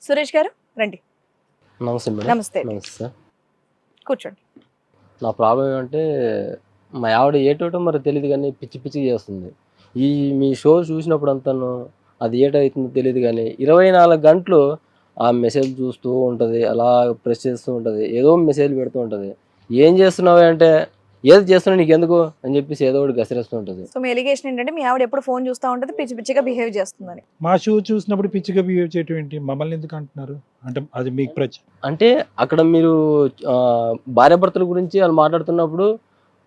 సురేష్ గారు రండి. నమస్తే మేడం. నమస్తే. నమస్తే సార్. కూర్చోండి. నా ప్రాబ్లం ఏమంటే మా ఆవిడ ఏటోటో మరి తెలియదు కానీ పిచ్చి పిచ్చిగా చేస్తుంది. ఈ మీ షో చూసినప్పుడు అంతాను అది ఏటవుతుందో తెలియదు కానీ 24 గంటలు ఆ మెసేజ్ చూస్తూ ఉంటుంది, అలా ప్రెస్ చేస్తూ ఉంటుంది, ఏదో మెసేజ్ పెడుతూ ఉంటుంది. ఏం చేస్తున్నావు అంటే ఏది చేస్తున్నావు నీకు ఎందుకు అని చెప్పేసి ఏదో ఒకటి గసిరేస్తూ ఉంటుంది. సో మీ ఎలిగేషన్ ఏంటంటే మీ ఆవిడ ఎప్పుడు ఫోన్ చూస్తూ ఉంటుంది, పిచ్చి పిచ్చిగా బిహేవ్ చేస్తుందని. మా షో చూసినప్పుడు పిచ్చిగా బిహేవ్ చేయటం ఏంటి? మమ్మల్ని ఎందుకు అంటున్నారు? అంటే అది మీకు అంటే అక్కడ మీరు భార్యాభర్తల గురించి వాళ్ళు మాట్లాడుతున్నప్పుడు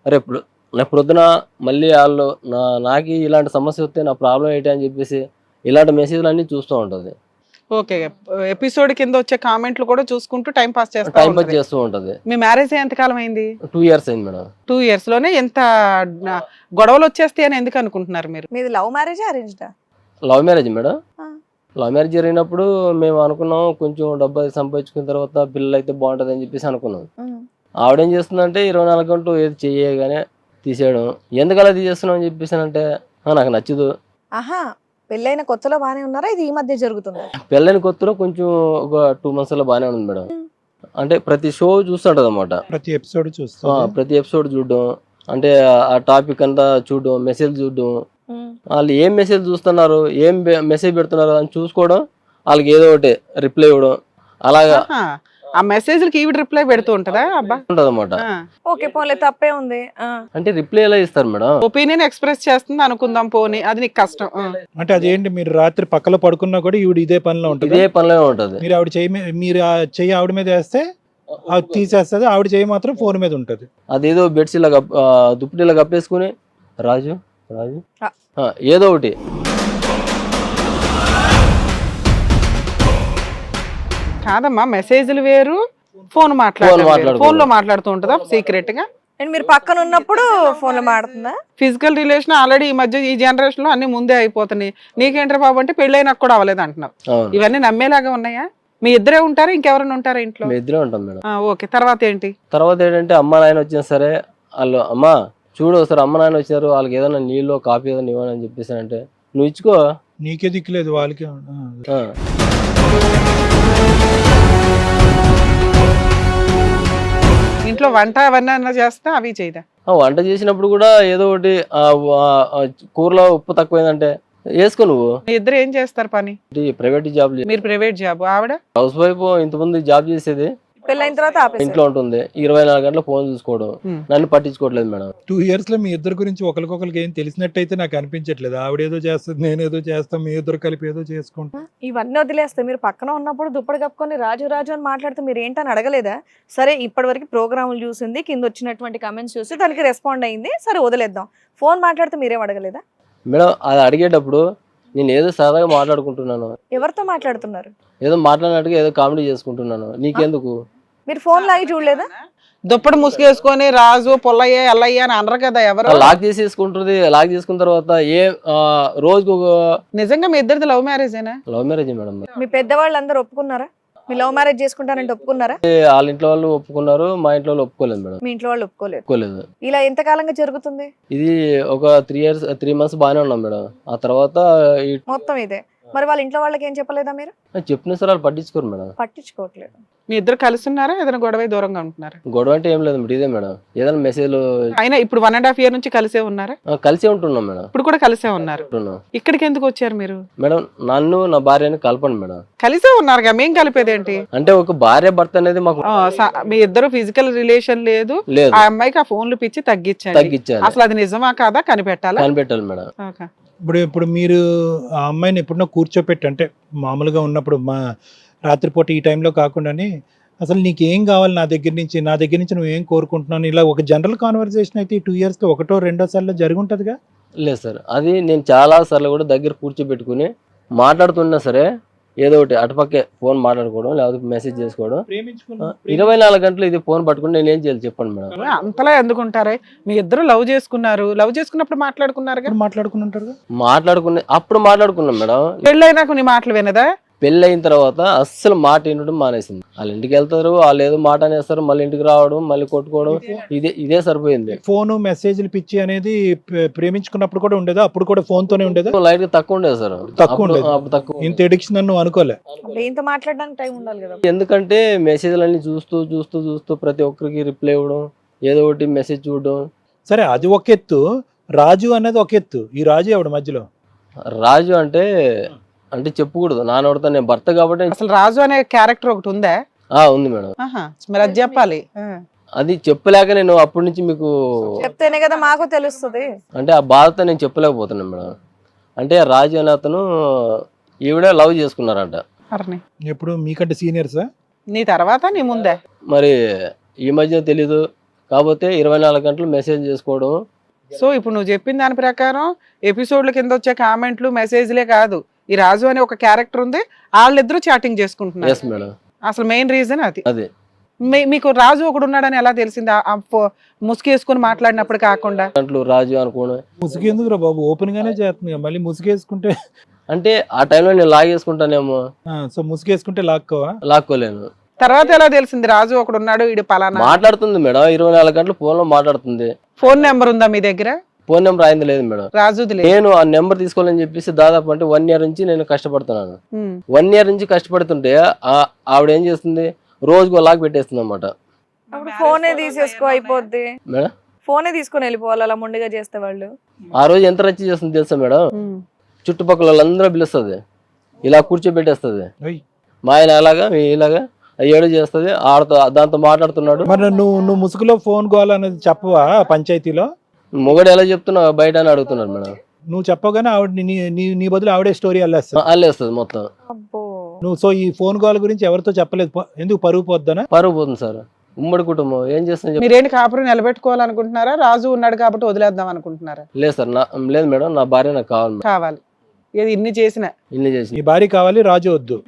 రేపు పొద్దున మళ్ళీ వాళ్ళు నాకు ఇలాంటి సమస్య వస్తే నా ప్రాబ్లం ఏంటి అని చెప్పేసి ఇలాంటి మెసేజ్లు అన్నీ చూస్తూ ఉంటుంది. ఓకే, ఎపిసోడ్ కింద వచ్చే కామెంట్లు కూడా చూసుకుంటూ టైం పాస్ చేస్తూ ఉంటుంది. మీ మ్యారేజ్ ఎంత కాలం అయింది? 2 years అయింది మేడం. 2 years లోనే ఎంత గొడవలు వచ్చేస్తాయి అని ఎందుకు అనుకుంటున్నారు మీరు? మీది లవ్ మ్యారేజ్ అరేంజ్డా? Love marriage madam. Love marriage జరిగినప్పుడు మేము అనుకున్నాం కొంచెం డబ్బు అది సంపాదించుకున్న తర్వాత పిల్లలు అయితే బాగుంటుంది అని చెప్పేసి అనుకున్నాం. ఆవిడేం చేస్తుందంటే 24 గంటలు ఏది చేయగానే తీసేయడం. ఎందుకు అలా తీసేస్తున్నాం అని చెప్పేసి అంటే నాకు నచ్చదు. ఆహా, పెళ్ళైన కొత్తలో బానే ఉన్నారా? ఇది ఈ మధ్య జరుగుతుంది? పెళ్ళైన కొత్తలో కొంచెం ఒక 2 months లో బాగానే ఉంది మేడం. అంటే ప్రతి షో చూస్తుంటది అనమాట. ప్రతి ఎపిసోడ్ చూడడం, అంటే ఆ టాపిక్ అంతా చూడడం, మెసేజ్ చూడడం, వాళ్ళు ఏం మెసేజ్ చూస్తున్నారు, ఏం మెసేజ్ పెడుతున్నారు అని చూసుకోవడం, వాళ్ళకి ఏదో ఒకటి రిప్లై ఇవ్వడం, అలాగా ఆ మెసేజ్లకి ఈవిడ రిప్లై పెడుతూ ఉంటదా? అబ్బా ఉంటది అనమాట. ఓకే, పోలే తప్పే ఉంది. అంటే రిప్లై ఎలా ఇస్తారు మేడం? ఒపీనియన్ ఎక్స్ప్రెస్ చేస్తుంది అనుకుందాం, పోనీ అది నీకు కష్టం. అంటే అదేంటి, మీరు రాత్రి పక్కలో పడుకున్నా కూడా ఈవిడ ఇదే పనిలో ఉంటుంది? ఇదే పనిలో ఉంటది. మీరు ఆవిడ మీరు ఆ చెయ్యి ఆవిడ మీద వేస్తే అది తీసేస్తుంది, ఆవిడ చెయ్యి మాత్రం ఫోన్ మీద ఉంటది. అదేదో బెడ్స్ ఇలా దుప్పటి ఇలా కప్పేసుకుని రాజు రాజు ఏదో ఒకటి. కాదమ్మా, మెసేజ్లు వేరు, ఫోన్ ఫోన్ లో మాట్లాడుతూ ఉంటుందా సీక్రెట్ గా? అండ్ మీరు పక్కన ఉన్నప్పుడు ఫోన్ లో మాడుతుందా? ఫిజికల్ రిలేషన్ ఆల్రెడీ ఈ మధ్య ఈ జనరేషన్ లో అన్ని ముందే అయిపోతున్నాయి. నీకేంటారు బాబు అంటే పెళ్ళైనా కూడా అవ్వలేదు అంటున్నావు. ఇవన్నీ నమ్మేలాగా ఉన్నాయా? మీ ఇద్దరే ఉంటారా, ఇంకెవరైనా ఉంటారా ఇంట్లో? ఇద్దరే ఉంటాం మేడం. ఓకే, తర్వాత ఏంటి? తర్వాత ఏంటంటే అమ్మ నాయన వచ్చినా సరే వాళ్ళు అమ్మ చూడు ఒకసారి అమ్మ నాయన వచ్చారు, వాళ్ళకి ఏదైనా నీళ్ళు కాఫీ ఏదైనా ఇవ్వని అని చెప్పేసి అంటే నువ్వు ఇచ్చుకో, నీకే దిక్కులేదు వాళ్ళకి. ఇంట్లో వంట అవన్నీ చేస్తా అవి చేయదా? వంట చేసినప్పుడు కూడా ఏదో ఒకటి కూరలో ఉప్పు తక్కువైందంటే వేసుకో. నువ్వు మీ ఇద్దరు ఏం చేస్తారు పని? Private job. మీరు ప్రైవేట్ జాబ్, ఆవిడ హౌస్ వైఫ్. ఇంతకుముందు జాబ్ చేసేది, పెళ్ళైన తర్వాత ఇంట్లో ఉంటుంది. 24 గంటలు ఫోన్ చూసుకోవడం, నన్ను పట్టించుకోవట్లేదు మేడం. 2 years లో మీ ఇద్దరు గురించి ఒకరికొకరికి ఏం తెలిసినట్టయితే నాకు అనిపించట్లేదు. ఆవిడేదో చేస్తుంది, నేనేదో చేస్తాం, మీ ఇద్దరు కలిపి ఏదో చేసుకుంటాం. ఇవన్నీ వదిలేస్తే మీరు పక్కన ఉన్నప్పుడు దుప్పటి కప్పుకొని రాజు రాజు అని మాట్లాడితే మీరు ఏంటని అడగలేదా? సరే, ఇప్పటి వరకు ప్రోగ్రాములు చూసింది, కింద వచ్చినటువంటి కమెంట్స్ చూసి దానికి రెస్పాండ్ అయింది, సరే వదిలేద్దాం. ఫోన్ మాట్లాడితే మీరేం అడగలేదా? మేడం అది అడిగేటప్పుడు నేను ఏదో సరదాగా మాట్లాడుకుంటున్నాను. ఎవరితో మాట్లాడుతున్నారు? ఏదో మాట్లాడినట్టుగా ఏదో కామెడీ చేసుకుంటున్నాను. నీకెందుకు? మీరు ఫోన్ లాగి చూడలేదా? దుప్పటి ముసుగేసుకొని రాజు పొల్లయ్య ఎల్లయ్య అని అనరు కదా ఎవరు. లాక్ చేసేసుకుంటుంది. లాక్ చేసుకున్న తర్వాత రోజుకు నిజంగా మీ ఇద్దరిది లవ్ మ్యారేజేనా? Love marriage madam. మీ పెద్దవాళ్ళు అందరూ ఒప్పుకున్నారా? మీ లవ్ మ్యారేజ్ చేసుకుంటారంటే ఒప్పుకున్నారా? వాళ్ళ ఇంట్లో వాళ్ళు ఒప్పుకున్నారు, మా ఇంట్లో వాళ్ళు ఒప్పుకోలేదు మేడం. మీ ఇంట్లో వాళ్ళు ఒప్పుకోలేదు. ఇలా ఎంత కాలంగా జరుగుతుంది ఇది? ఒక 3 months బాగానే ఉన్నాం మేడం. ఆ తర్వాత మొత్తం ఇదే. మరి వాళ్ళ ఇంట్లో వాళ్ళకి ఏం చెప్పలేదా మీరు? చెప్పిన సార్ వాళ్ళు పట్టించుకోరు మేడం. పట్టించుకోవట్లేదు. మీ ఇద్దరు కలిసి ఉన్నారా, ఏదైనా గొడవ దూరంగా ఉంటున్నారా? గొడవ అంటే ఏం లేదు మేడం, ఇదే మేడం. ఏదైనా మెసేజ్ అయినా ఇప్పుడు 1.5 year నుంచి కలిసే ఉన్నారా? కలిసే ఉంటున్నాం మేడం. ఇప్పుడు కూడా కలిసే ఉన్నారు. ఇక్కడికి ఎందుకు వచ్చారు మీరు? మేడం నన్ను నా భార్యని కలపండి మేడం. కలిసే ఉన్నారుగా, మేం కలిపేది ఏంటి? అంటే ఒక భార్య భర్త అనేది మాకు. మీ ఇద్దరు ఫిజికల్ రిలేషన్ లేదు, ఆ అమ్మాయికి ఆ ఫోన్లు పిచ్చి తగ్గించాలి. అసలు అది నిజమా కాదా కనిపెట్టాలి మేడం. ఇప్పుడు మీరు ఆ అమ్మాయిని ఎప్పుడన్నా కూర్చోపెట్టి, అంటే మామూలుగా ఉన్నప్పుడు మా రాత్రిపూట ఈ టైంలో కాకుండానే అసలు నీకు ఏం కావాలి నా దగ్గర నుంచి నువ్వు ఏం కోరుకుంటున్నాను, ఇలా ఒక జనరల్ కాన్వర్సేషన్ అయితే ఈ 2 years లో 1 or 2 సార్లు జరిగి ఉంటుందిగా? లేదు సార్, అది నేను చాలా సార్లు కూడా దగ్గర కూర్చోబెట్టుకుని మాట్లాడుతున్నా సరే ఏదో ఒకటి అటుపక్కే ఫోన్ మాట్లాడుకోవడం, లేకపోతే మెసేజ్ చేసుకోవడం. 24 గంటలు ఇది ఫోన్ పట్టుకుని నేను ఏం చేయాలి చెప్పండి మేడం. అంతలా ఎందుకుంటారే? మీ ఇద్దరు లవ్ చేసుకున్నప్పుడు మాట్లాడుకున్నారు. అప్పుడు మాట్లాడుకున్నాం మేడం. పెళ్ళైనా కొన్ని మాటలు వినదా? పెళ్ళి అయిన తర్వాత అస్సలు మాట వినడం మానేసింది. వాళ్ళ ఇంటికి వెళ్తారు, వాళ్ళు ఏదో మాట అనేస్తారు, మళ్ళీ ఇంటికి రావడం, మళ్ళీ కొట్టుకోవడం, ఇదే సరిపోయింది. ఫోను మెసేజ్లు పిచ్చి అనేది ప్రేమించుకున్నప్పుడు కూడా ఉండేదా? అప్పుడు కూడా ఫోన్ తోనే ఉండేదా? లైట్ గా తక్కువ ఉండేది సార్. తక్కువ ఉండేది. అప్పుడు తక్కువ. ఇంత ఎడిక్షన్ అని నువ్వు అనుకోలే? అంటే ఇంత మాట్లాడడానికి టైం ఉండాలి కదా. ఎందుకంటే మెసేజ్లు అన్ని చూస్తూ ప్రతి ఒక్కరికి రిప్లై ఇవ్వడం, ఏదో ఒకటి మెసేజ్ చూడడం. సరే, అది ఒక ఎత్తు. రాజు అనేది ఒక ఎత్తు. ఈ రాజు ఎవడు మధ్యలో? రాజు అంటే చెప్పకూడదు, నానోడతా, నేను భర్త కాబట్టి. అసలు రాజు అనే క్యారెక్టర్ ఒకటి ఉందా? ఉంది మేడం. మరి అది చెప్పాలి. అది చెప్పలేక నేను అప్పటి నుంచి మీకు చెప్తేనే కదా మాకు తెలుస్తుంది. అంటే ఆ బాధతో నేను చెప్పలేకపోతున్నాను మేడం. అంటే రాజు అనే అతను ఈవిడ లవ్ చేసుకున్నారంట. ఎప్పుడు మీకంటే సీనియర్సా? నీ తర్వాత నీ ముందే? మరి ఈ మధ్య తెలీదు, కాకపోతే 24 గంటలు మెసేజ్ చేసుకోవడం. సో ఇప్పుడు నువ్వు చెప్పిన దాని ప్రకారం ఎపిసోడ్ల కింద వచ్చే కామెంట్లు మెసేజ్లే కాదు, ఈ రాజు అనే ఒక క్యారెక్టర్ ఉంది, వాళ్ళిద్దరూ చాటింగ్ చేసుకుంటున్నారు. Yes madam. అసలు మెయిన్ రీజన్ అది. అదే. మీకు రాజు ఒకడు ఉన్నాడని ఎలా తెలిసింది? ముసుగేసుకుని మాట్లాడినప్పుడు కాకుండా రాజు అనుకోను. ముసుగేందుకు రా బాబు, ఓపెన్ గానే చేస్తుంది, మళ్ళీ ముసుగేసుకుంటే అంటే ఆ టైంలో నేను లాగేసుకుంటానేమో. సో ముసుగేసుకుంటే లాక్కోలేను. తర్వాత ఎలా తెలిసింది రాజు ఒకడు ఉన్నాడు, ఇడు పలానా? మాట్లాడుతుంది మేడం, 24 గంటలు ఫోన్ లో మాట్లాడుతుంది. ఫోన్ నెంబర్ ఉందా మీ దగ్గర? ఫోన్ నెంబర్ అయింది లేదు మేడం. రాజుది లేదు. నేను ఆ నెంబర్ తీసుకోవాలని చెప్పేసి దాదాపు అంటే 1 year నుంచి నేను కష్టపడుతున్నాను. 1 year నుంచి కష్టపడుతుంటే ఆవిడ ఏం చేస్తుంది, రోజుకు లాక్ పెట్టేస్తుంది అన్నమాట. ఫోనే తీసేసుకో అయిపోద్ది మేడం. ఫోనే తీసుకొని వెళ్ళిపోవాలి అలా మొండిగా చేస్తే వాళ్ళు. ఆ రోజు ఎంత రచ్చి చేస్తుంది తెలుసా మేడం? చుట్టుపక్కల వాళ్ళందరూ పిలుస్తుంది, ఇలా కూర్చోబెట్టేస్తుంది. మా ఆయన అలాగా ఇలాగా ఏడు చేస్తుంది, దాంతో మాట్లాడుతున్నాడు. మరి నువ్వు ముసుగులో ఫోన్ గోల్ అనేది చెప్పవా పంచాయతీలో? మొగడు ఎలా చెప్తున్నావు బయట అని అడుగుతున్నాడు మేడం. నువ్వు చెప్పగానే ఆవిడ నీ బదులు ఆవిడే స్టోరీ అల్లేస్తుంది మొత్తం. నువ్వు సో ఈ ఫోన్ కాల్ గురించి ఎవరితో చెప్పలేదు, ఎందుకు? పరుగు పోద్దనా? పరుగు పోతుంది సార్. ఉమ్మడి కుటుంబం ఏం చేస్తుంది? మీరేంటి కాపురం నిలబెట్టుకోవాలనుకుంటున్నారా? రాజు ఉన్నాడు కాబట్టి వదిలేద్దాం అనుకుంటున్నారా? లేదు సార్, లేదు మేడం, నా భార్య నాకు కావాలి. ఏది ఇన్ని చేసి నీ భార్య కావాలి, రాజు వద్దు.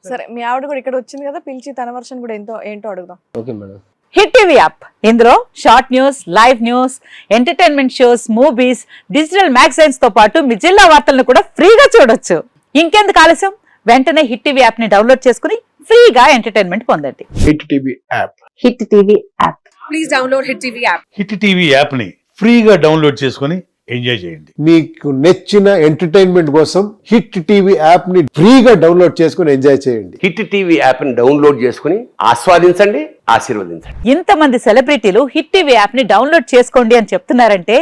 సరే, మీ ఆవిడ కూడా ఇక్కడ వచ్చింది కదా, పిలిచి తన వర్షన్ కూడా ఏంటో అడుగుదాం. Okay madam. Hit TV app, ఇందులో short news, live news, entertainment shows, movies, digital magazines తో పాటు మీ జిల్లా వార్తలను కూడా ఫ్రీగా చూడొచ్చు. ఇంకెందుకు ఆలస్యం, వెంటనే హిట్ టీవీ యాప్ ని డౌన్లోడ్ చేసుకుని ఫ్రీగా ఎంటర్టైన్మెంట్ పొందండి. Hit TV app. Hit TV app. Please download hit TV app. Hit TV app ని ఫ్రీగా డౌన్లోడ్ చేసుకొని ఎంజాయ్ చేయండి. మీకు నచ్చిన ఎంటర్టైన్మెంట్ కోసం హిట్ టీవీ యాప్ ని ఫ్రీగా డౌన్లోడ్ చేసుకొని ఎంజాయ్ చేయండి. హిట్ టీవీ యాప్ ని డౌన్లోడ్ చేసుకుని ఆస్వాదించండి, ఆశీర్వదించండి. ఇంతమంది సెలబ్రిటీలు హిట్ టీవీ యాప్ ని డౌన్లోడ్ చేసుకోండి అని చెప్తున్నారంటే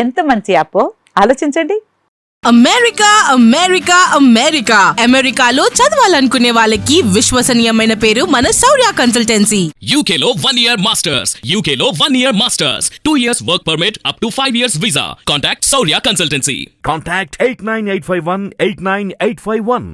ఎంత మంచి యాప్ ఆలోచించండి. అమెరికాలో చదవాలనుకునే వాళ్ళకి విశ్వసనీయమైన పేరు మన శౌర్య consultancy. UKలో 1 year masters, 2 years work permit up to 5 years visa. Contact Saurya Consultancy. Contact 89851 89851.